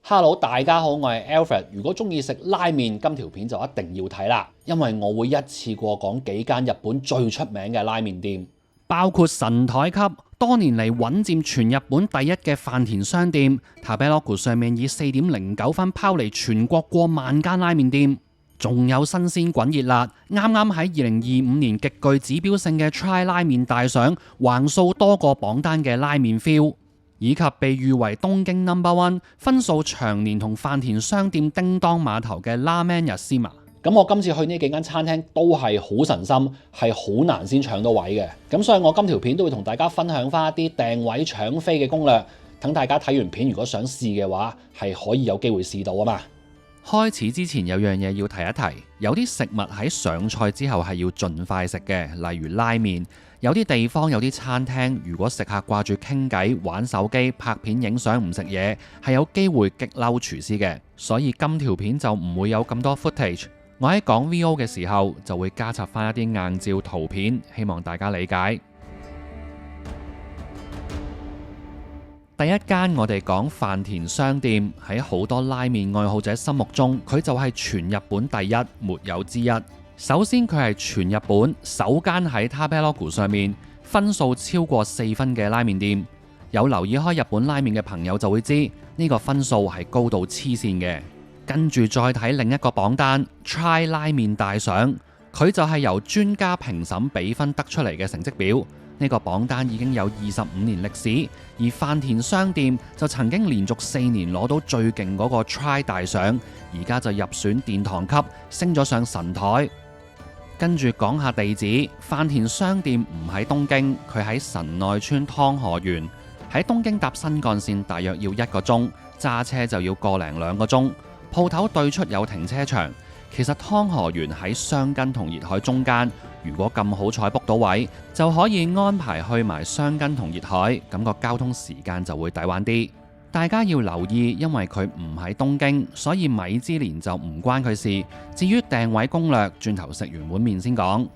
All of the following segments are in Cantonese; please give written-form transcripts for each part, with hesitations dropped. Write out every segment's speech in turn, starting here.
Hello，大家好，我係 Alfred。如果中意食拉麵，今條片就一定要睇啦，因為我會一次過講幾間日本最出名嘅拉麵店，包括神台級多年嚟穩佔全日本第一嘅飯田商店 Tabelog 上面以4.09分拋離全國過萬間拉麵店，仲有新鮮滾熱辣，啱啱喺2025年極具指標性嘅 Try 拉麵大賞橫掃多個榜單嘅拉麵 Feel，以及被譽為東京 No.1 分數長年同飯田商店叮當碼頭嘅 Ramen Yasima。咁我今次去呢幾間餐廳都係好神心，係好難先搶到位嘅。咁所以我今條片都會同大家分享翻一啲訂位搶飛嘅攻略，等大家睇完片如果想試嘅話，係可以有機會試到啊嘛。開始之前有樣嘢要提一提，有啲食物喺上菜之後係要盡快食嘅，例如拉麵。有啲地方有啲餐廳，如果食客掛住傾偈、玩手機、拍片、影相唔食嘢，係有機會激嬲廚師嘅。所以今條片就唔會有咁多 footage。我喺講 VO 嘅時候就會加插翻一啲硬照圖片，希望大家理解。第一間我哋講飯田商店，喺好多拉麵愛好者心目中，佢就係全日本第一，沒有之一。首先佢係全日本首間喺 Tabelog 上面分數超過4分嘅拉麵店。有留意開日本拉麵嘅朋友就會知呢個分數係高到黐線嘅。跟住再睇另一個榜單 Try 拉麵大賞，佢就係由專家評審比分得出嚟嘅成績表。呢個榜單已經有25年歷史，而飯田商店就曾經連續4年攞到最勁嗰個 Try 大賞，而家就入選殿堂級，升咗上神台。跟住講下地址，飯田商店唔喺東京，佢喺神奈川湯河原。喺東京搭新幹線大約要1個鐘，揸車就要個零2個鐘。鋪頭對出有停車場。其實湯河原喺箱根同熱海中間，如果咁好彩 book 到位，就可以安排去埋箱根同熱海，咁個交通時間就會抵玩啲。大家要留意，因為佢唔喺東京，所以米芝蓮就唔關佢事。至於訂位攻略，轉頭食完碗麵先講。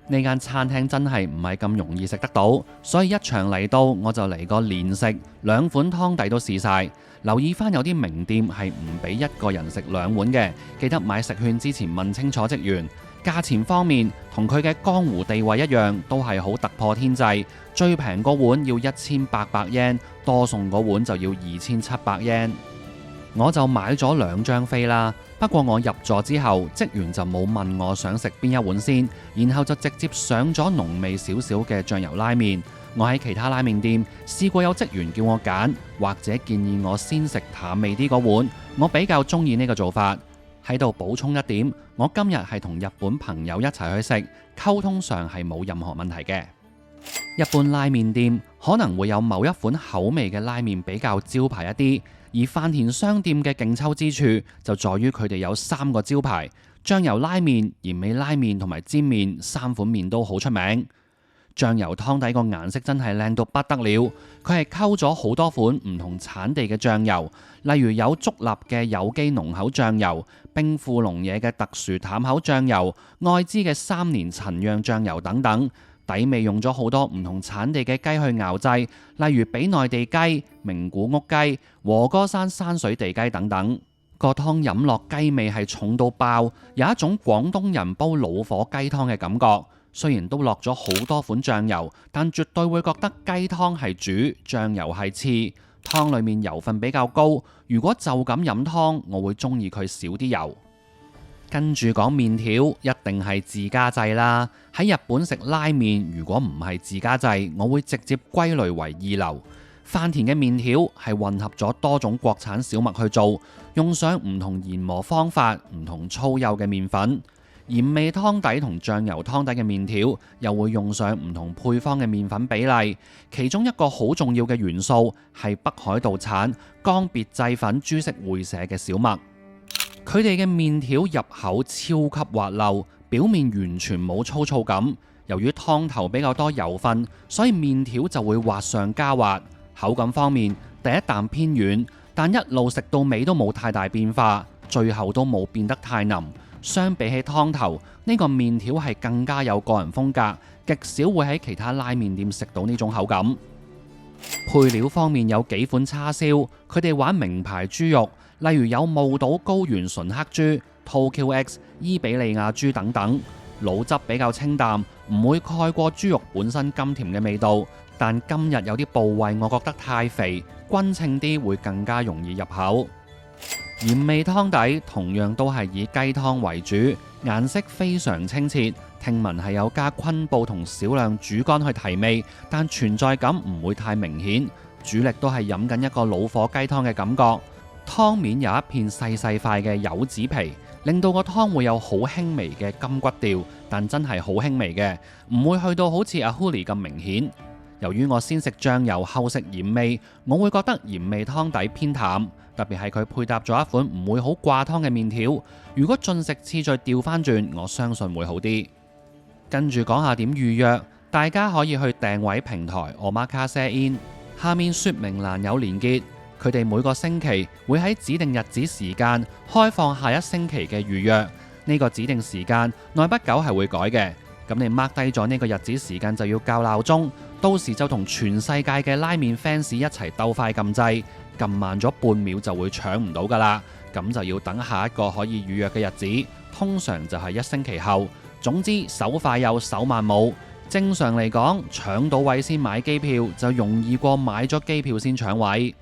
呢間餐廳真係唔係咁容易食得到，所以一場嚟到我就嚟個連食，2款湯底都試晒。留意翻有啲名店係唔俾1個人食2碗嘅，記得買食券之前問清楚職員。價錢方面同佢嘅江湖地位一樣，都係好突破天際。最平個碗要1800 yen， 多餸嗰碗就要2700 yen。我就買咗2張飛啦，不過我入座之後，職員就冇問我想食邊一碗先，然後就直接上咗濃味少少嘅醬油拉麵。我喺其他拉麵店試過有職員叫我揀，或者建議我先食淡味啲嗰碗，我比較中意呢個做法。喺度補充一點，我今日係同日本朋友一齊去食，溝通上係冇任何問題嘅。一般拉麵店可能會有某一款口味嘅拉麵比較招牌一啲，而飯田商店嘅勁抽之處就在於佢哋有3個招牌：醬油拉麵、鹽味拉麵同埋煎麵，3款麵都好出名。醬油湯底個顏色真係靚到不得了，佢係溝咗好多款唔同產地嘅醬油，例如有竹立嘅有機濃口醬油、冰富龍野嘅特殊淡口醬油、愛知嘅3年陳釀醬油等等。底味用咗好多唔同產地嘅雞去熬製，例如比內地雞、名古屋雞、和歌山山水地雞等等。個湯飲落雞味係重到爆，有一種廣東人煲老火雞湯嘅感覺。雖然都落咗好多款醬油，但絕對會覺得雞湯係主，醬油係次。湯裡面油分比較高，如果就咁飲湯，我會中意佢少啲油。跟住講麵條，一定係自家製啦。喺日本食拉麵，如果唔係自家製，我會直接歸類為二流。飯田嘅麵條係混合咗多種國產小麥去做，用上唔同研磨方法、唔同粗幼嘅麵粉。鹽味湯底同醬油湯底嘅麵條又會用上唔同配方嘅麵粉比例，其中一個好重要嘅元素係北海道產江別製粉株式會社嘅小麥。佢哋嘅麵條入口超級滑溜，表面完全冇粗糙感。由於湯頭比較多油分，所以麵條就會滑上加滑。口感方面，第一啖偏軟，但一路食到尾都冇太大變化，最後都冇變得太腍。相比起湯頭，呢個麵條係更加有個人風格，極少會喺其他拉麵店食到呢種口感。配料方面有幾款叉燒，佢哋玩名牌豬肉，例如有霧島高原純黑豬、TOQX、伊比利亞豬等等。滷汁比較清淡，唔會蓋過豬肉本身甘甜嘅味道。但今日有啲部位我覺得太肥，均稱啲會更加容易入口。鹽味湯底同樣都係以雞湯為主，顏色非常清澈。聽聞係有加昆布同少量煮乾去提味，但存在感唔會太明顯。主力都係飲緊一個老火雞湯嘅感覺。湯面有一片細細塊嘅柚子皮，令到個湯會有好輕微嘅金骨調，但真係好輕微嘅，唔會去到好似阿 Huli 咁明顯。由於我先食醬油後食鹽味，我會覺得鹽味湯底偏淡，特別係佢配搭咗一款唔會好掛湯嘅麵條。如果進食次序調翻轉，我相信會好啲。跟住講下點預約，大家可以去訂位平台 Omakase In， 下面說明欄有連結。佢哋每個星期會喺指定日子時間開放下一星期嘅預約，呢個指定時間耐不久係會改嘅。咁你 mark 低咗呢個日子時間就要校鬧鐘，到時就同全世界嘅拉麵 fans 一齊鬥快撳掣，撳慢咗半秒就會搶唔到噶啦。咁就要等下一個可以預約嘅日子，通常就係1星期後。總之手快有手慢冇。正常嚟講，搶到位先買機票就容易過買咗機票先搶位。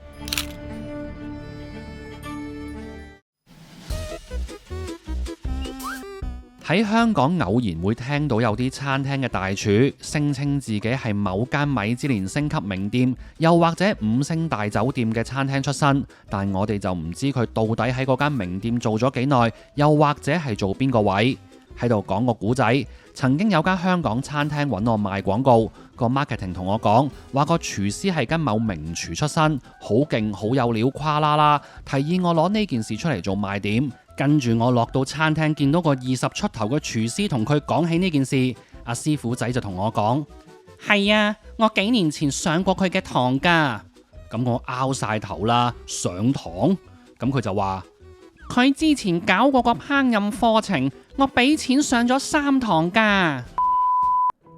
喺香港偶然會聽到有啲餐廳嘅大廚聲稱自己係某間米芝蓮星級名店，又或者5星大酒店嘅餐廳出身，但我哋就唔知佢到底喺嗰間名店做咗幾耐，又或者係做邊個位。喺度講個古仔，曾經有間香港餐廳揾我賣廣告，個 marketing 同我講話個廚師係跟某名廚出身，好勁好有料，誇啦啦，提議我攞呢件事出嚟做賣點。跟住我落到餐廳，見到個20出頭嘅廚師同佢講起呢件事，阿師傅仔就同我講：係啊，我幾年前上過佢嘅堂㗎。咁我拗晒頭啦，上堂？咁佢就話：佢之前搞過個烹飪課程，我俾錢上咗3堂㗎。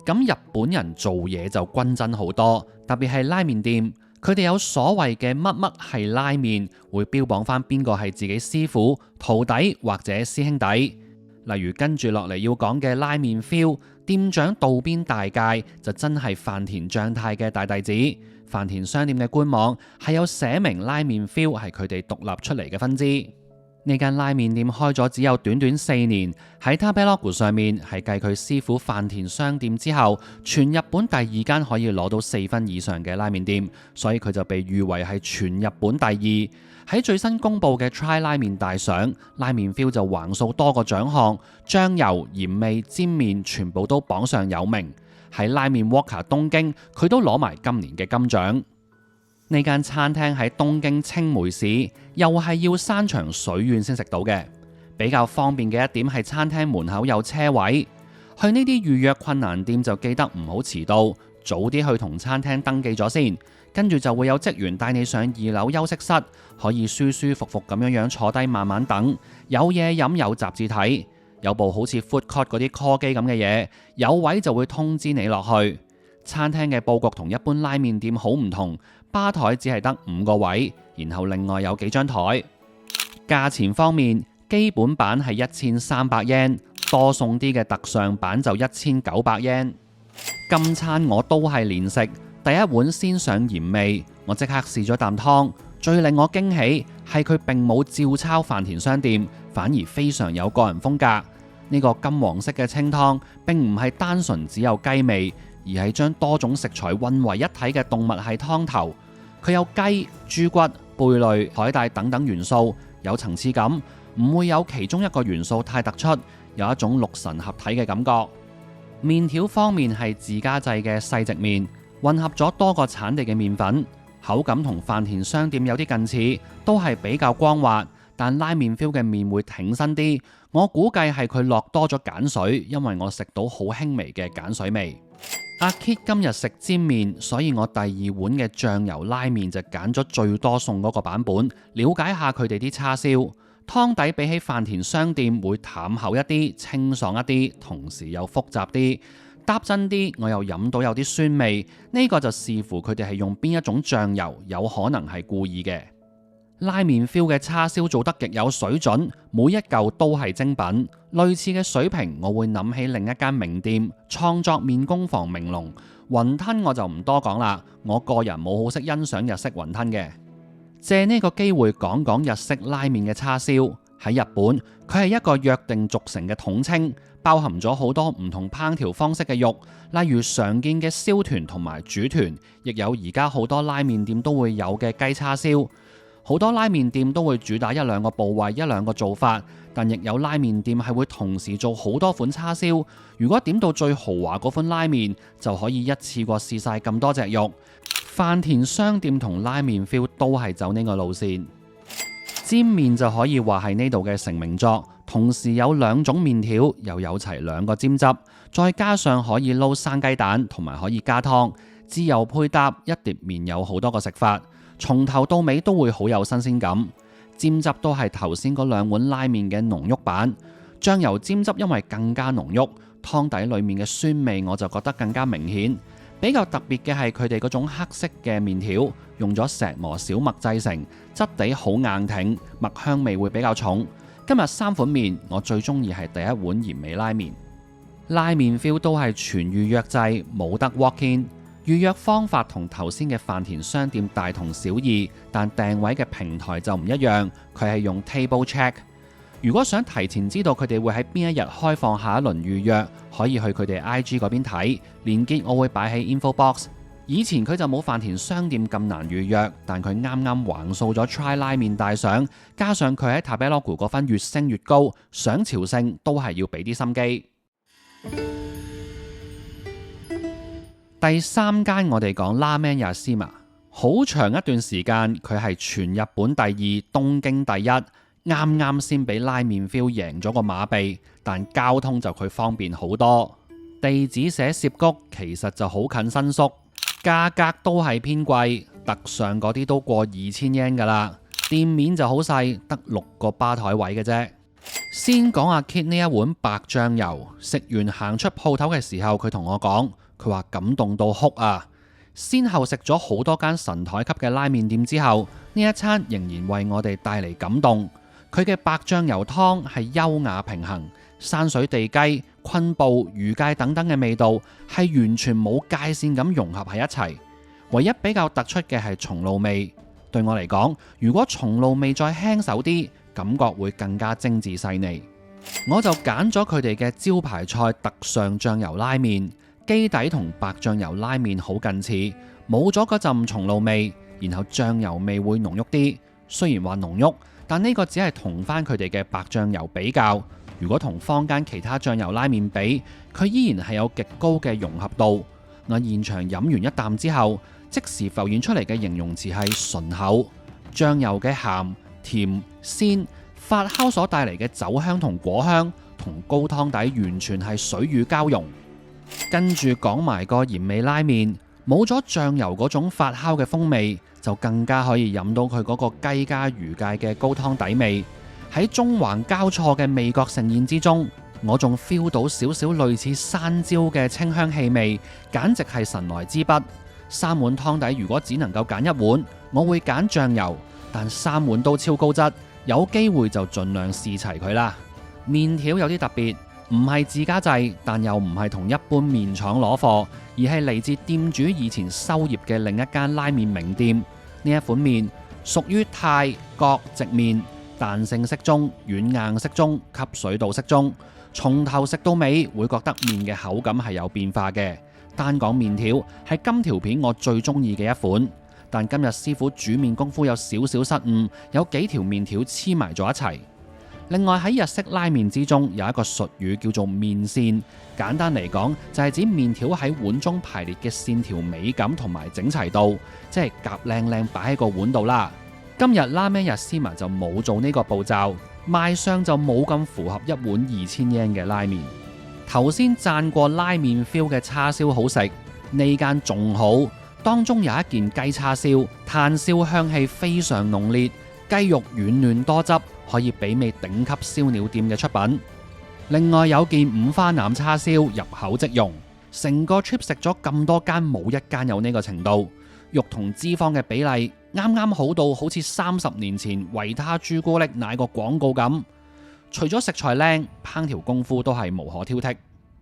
咁日本人做嘢就均真好多，特別係拉麵店。佢哋有所謂嘅乜乜係拉麵，會標榜翻邊個係自己師傅、徒弟或者師兄弟。例如跟住落嚟要講嘅拉麵 feel， 店長渡邊大介就真係飯田將太嘅大弟子。飯田商店嘅官網係有寫明拉麵 feel 係佢哋獨立出嚟嘅分支。呢間拉麵店開咗只有短短4年，喺 Tabelog 上面係繼佢師傅飯田商店之後，全日本第2間可以攞到4分以上嘅拉麵店，所以佢就被譽為係全日本第2。喺最新公布嘅 Try 拉麵大賞，拉麵 feel 就橫掃多個獎項，醬油、鹽味、煎麵全部都榜上有名。喺拉麵 Walker 東京，佢都攞埋今年嘅金獎。呢間餐廳喺東京青梅市，又係要山長水遠先食到嘅。比較方便嘅一點係餐廳門口有車位。去呢啲預約困難店就記得唔好遲到，早啲去同餐廳登記咗先，跟住就會有職員帶你上2樓休息室，可以舒舒服服咁樣坐低慢慢等，有嘢飲有雜誌睇，有部好似 food court 嗰啲 call 機咁嘅嘢，有位就會通知你落去。餐廳嘅佈局同一般拉麵店好唔同，吧台只係得5個位，然後另外有幾張台。價錢方面，基本版係1300 yen， 多送啲嘅特上版就1900 yen。今餐我都係連食，第一碗先上鹽味，我即刻試咗啖湯，最令我驚喜係佢並冇照抄飯田商店，反而非常有個人風格。呢個金黃色嘅清湯並唔係單純只有雞味，而係將多種食材混為一體嘅動物係湯頭。佢有雞、豬骨、貝類、海帶等等元素，有層次感，唔會有其中一個元素太突出，有一種六神合體嘅感覺。麵條方面係自家製嘅細直麵，混合咗多個產地嘅麵粉，口感同飯田商店有啲近似，都係比較光滑，但拉麵 feel 嘅麵會挺身啲。我估計係佢落多咗鹼水，因為我食到好輕微嘅鹼水味。阿 Kit 今日食煎麵，所以我第2碗嘅醬油拉麵就揀咗最多餸嗰個版本，了解下佢哋啲叉燒。湯底比起飯田商店會淡厚一啲，清爽一啲，同時又複雜啲。搭真啲，我又飲到有啲酸味，呢個就視乎佢哋係用邊一種醬油，有可能係故意嘅。拉麵 feel 嘅叉燒做得極有水準，每一嚿都係精品。類似嘅水平，我會諗起另一間名店創作麵工房明龍。雲吞我就唔多講啦，我個人冇好識欣賞日式雲吞嘅。借呢個機會講講日式拉麵嘅叉燒。喺日本，佢係一個約定俗成嘅統稱，包含咗好多唔同烹調方式嘅肉，例如常見嘅燒團同埋煮團，亦有而家好多拉麵店都會有嘅雞叉燒。好多拉麵店都會主打一兩個部位、一兩個做法，但亦有拉麵店係會同時做好多款叉燒。如果點到最豪華嗰款拉麵，就可以一次過試晒咁多隻肉。飯田商店同拉麵 feel 都係走呢個路線。煎麵就可以話係呢度嘅成名作，同時有兩種麵條，又有齊兩個尖汁，再加上可以撈生雞蛋，同埋可以加湯，自由配搭一碟麵有好多個食法，從頭到尾都會好有新鮮感。尖汁都係頭先嗰兩碗拉麵嘅濃郁版，醬油尖汁因為更加濃郁，湯底裡面嘅酸味我就覺得更加明顯。比較特別嘅係佢哋嗰種黑色嘅麵條，用咗石磨小麥製成，質地好硬挺，麥香味會比較重。今日三款麵，我最中意係第一碗鹽味拉麵。拉麵 feel 都係全預約制，冇得 walk in。預約方法同頭先嘅飯田商店大同小異，但訂位嘅平台就唔一樣，佢係用 table check。如果想提前知道佢哋會喺邊一日開放下一輪預約，可以去佢哋 IG 嗰邊睇，連結我會擺喺 info box。以前佢就冇飯田商店咁難預約，但佢啱啱橫掃咗 Try 拉麵大賞，加上佢喺 Tabelog 嗰分越升越高，想朝聖都係要俾啲心機。第三間我哋講 Ramen Yashima， 好長一段時間佢係全日本第二、東京第一。啱啱先俾拉麵 feel 贏咗個馬鼻，但交通就佢方便好多。地址寫涉谷，其實就好近新宿，價格都係偏貴，特上嗰啲都過2000 yen 噶啦。店面就好細，得6個吧台位嘅啫。先講阿 Kit 呢一碗白醬油，食完行出鋪頭嘅時候，佢同我講，佢話感動到哭啊！先後食咗好多間神台級嘅拉麵店之後，呢一餐仍然為我哋帶嚟感動。佢嘅白醬油湯係優雅平衡，山水地雞、昆布、魚介等等嘅味道係完全冇界線咁融合喺一齊。唯一比較突出嘅係松露味，對我嚟講，如果松露味再輕手啲，感覺會更加精緻細膩。我就揀咗佢哋嘅招牌菜特上醬油拉麵，基底同白醬油拉麵好近似，冇咗嗰陣松露味，然後醬油味會濃郁啲。雖然話濃郁，但呢個只係同翻佢哋嘅白醬油比較。如果同坊間其他醬油拉麵比，佢依然係有極高嘅融合度。我現場飲完一啖之後，即時浮現出嚟嘅形容詞係醇厚。醬油嘅鹹、甜、鮮、發酵所帶嚟嘅酒香同果香，同高湯底完全係水乳交融。跟住講埋個鹽味拉麵，冇咗醬油嗰種發酵嘅風味，就更加可以飲到佢嗰個雞加魚介嘅高湯底味。喺中環交錯嘅味覺盛宴之中，我仲 feel 到少少類似山椒嘅清香氣味，簡直係神來之筆。三碗湯底如果只能夠揀一碗，我會揀醬油，但三碗都超高質，有機會就盡量試齊佢啦。麵條有啲特別，唔係自家製，但又唔係同一般麵廠攞貨，而係嚟自店主以前收業嘅另一間拉麵名店。呢一款麵屬於泰國直麵，彈性適中，軟硬適中，吸水度適中。從頭食到尾會覺得麵嘅口感係有變化嘅。單講麵條係今條片我最中意嘅一款，但今日師傅煮麵功夫有少少失誤，有幾條麵條黐埋咗一齊。另外喺日式拉麵之中有一個術語叫做麵線，簡單嚟講就係指麵條喺碗中排列嘅線條美感同埋整齊度，即係夾靚靚擺喺個碗度啦。今日Ramen Yashima就冇做呢個步驟，賣相就冇咁符合一碗2000 yen 嘅拉麵。頭先讚過拉麵 feel 嘅叉燒好食，呢間仲好，當中有一件雞叉燒，炭燒香氣非常濃烈，雞肉軟嫩多汁，可以媲美頂級燒鳥店嘅出品。另外有件五花腩叉燒，入口即溶，成個 trip 食咗咁多間冇一間有呢個程度，肉同脂肪嘅比例啱啱好到好似30年前維他朱古力奶個廣告咁。除咗食材靚，烹調功夫都係無可挑剔。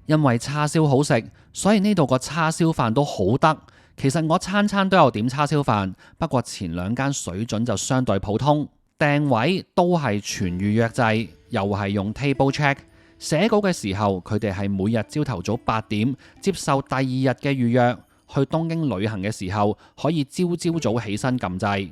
因為叉燒好食，所以呢度個叉燒飯都好得。其實我餐餐都有點叉燒飯，不過前2間水準就相對普通。訂位都係全預約制，又係用 table check。寫稿嘅時候，佢哋係每日朝頭早8點接受第2日嘅預約。去東京旅行嘅時候，可以朝早起身撳掣。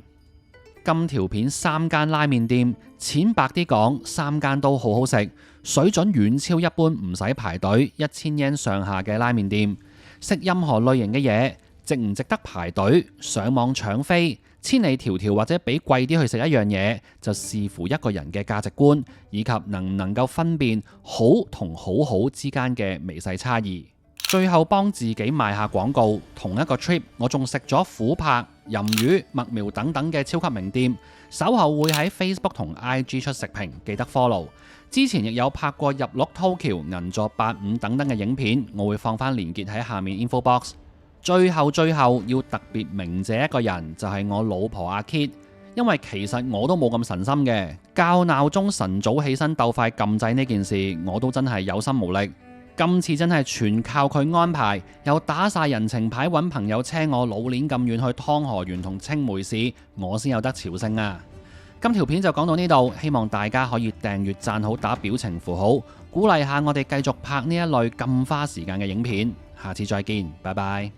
今條片3間拉麵店，淺白啲講，3間都好好食，水準遠超一般唔使排隊1000 yen 上下嘅拉麵店。食任何類型嘅嘢，值唔值得排隊？上網搶飛，千里迢迢或者俾貴啲去食一樣嘢，就視乎一個人嘅價值觀，以及能唔能夠分辨好同好好之間嘅微細差異。最後幫自己賣下廣告，同一個 trip 我仲食咗琥珀、魷魚、麥苗等等嘅超級名店。稍後會喺 Facebook 同 IG 出食評，記得 follow。之前亦有拍過入鹿 Tokyo 銀座85等等嘅影片，我會放翻連結喺下面 info box。最後要特別鳴謝一個人，就係我老婆阿 Kit， 因為其實我都冇咁神心嘅，校鬧鐘晨早起身鬥快撳掣呢件事，我都真係有心無力。今次真係全靠佢安排，又打晒人情牌揾朋友車我老年咁遠去湯河原同青梅市，我先有得朝聖啊！今條片就講到呢度，希望大家可以訂閱、讚好、打表情符號，鼓勵下我哋繼續拍呢一類咁花時間嘅影片。下次再見，拜拜。